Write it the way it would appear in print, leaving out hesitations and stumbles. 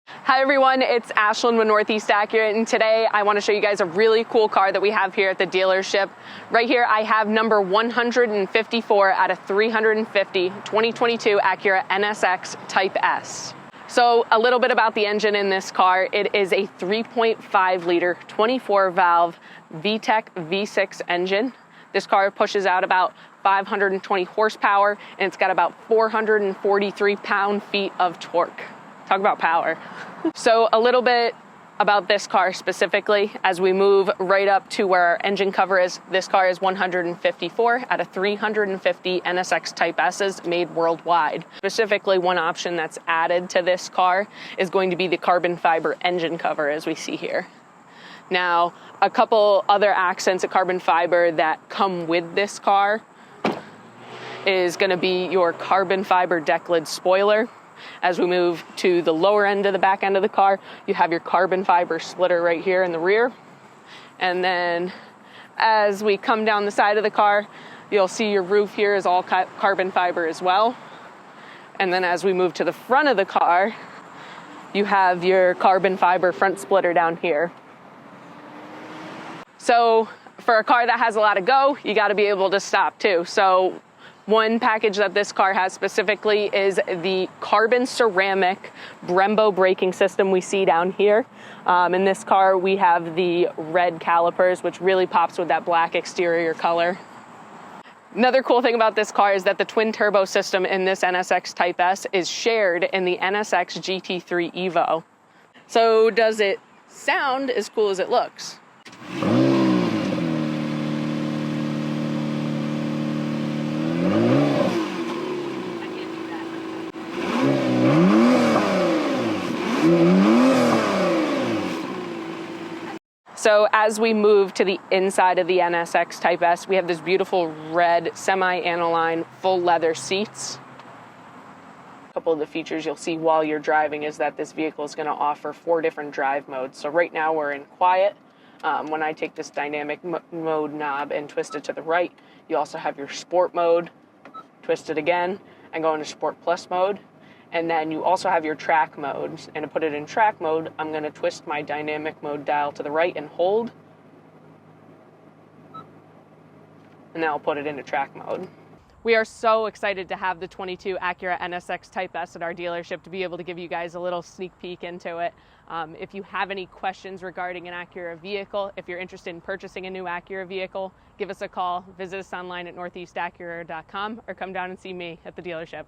Hi everyone, it's Ashlyn with Northeast Acura, and today I want to show you guys a really cool car that we have here at the dealership. Right here I have number 154 out of 350 2022 Acura NSX Type S. So a little bit about the engine in this car. It is a 3.5 liter 24 valve VTEC V6 engine. This car pushes out about 520 horsepower and it's got about 443 pound-feet of torque. Talk about power. So a little bit about this car specifically as we move right up to where our engine cover is. This car is 154 out of 350 NSX Type S's made worldwide. Specifically, one option that's added to this car is going to be the carbon fiber engine cover, as we see here. Now, a couple other accents of carbon fiber that come with this car is going to be your carbon fiber deck lid spoiler. As we move to the lower end of the back end of the car, you have your carbon fiber splitter right here in the rear. And then as we come down the side of the car, you'll see your roof here is all carbon fiber as well. And then as we move to the front of the car, you have your carbon fiber front splitter down here. So for a car that has a lot of go, you got to be able to stop too. So one package that this car has specifically is the carbon ceramic Brembo braking system we see down here. In this car, we have the red calipers, which really pops with that black exterior color. Another cool thing about this car is that the twin turbo system in this NSX Type S is shared in the NSX GT3 Evo. So does it sound as cool as it looks? So as we move to the inside of the NSX Type S, we have this beautiful red semi-aniline full leather seats. A couple of the features you'll see while you're driving is that this vehicle is going to offer 4 different drive modes. So right now we're in quiet. When I take this dynamic mode knob and twist it to the right, you also have your sport mode, twist it again, and go into sport plus mode. And then you also have your track modes. And to put it in track mode, I'm going to twist my dynamic mode dial to the right and hold. And then I'll put it into track mode. We are so excited to have the 22 Acura NSX Type S at our dealership to be able to give you guys a little sneak peek into it. If you have any questions regarding an Acura vehicle, if you're interested in purchasing a new Acura vehicle, give us a call, visit us online at northeastacura.com, or come down and see me at the dealership.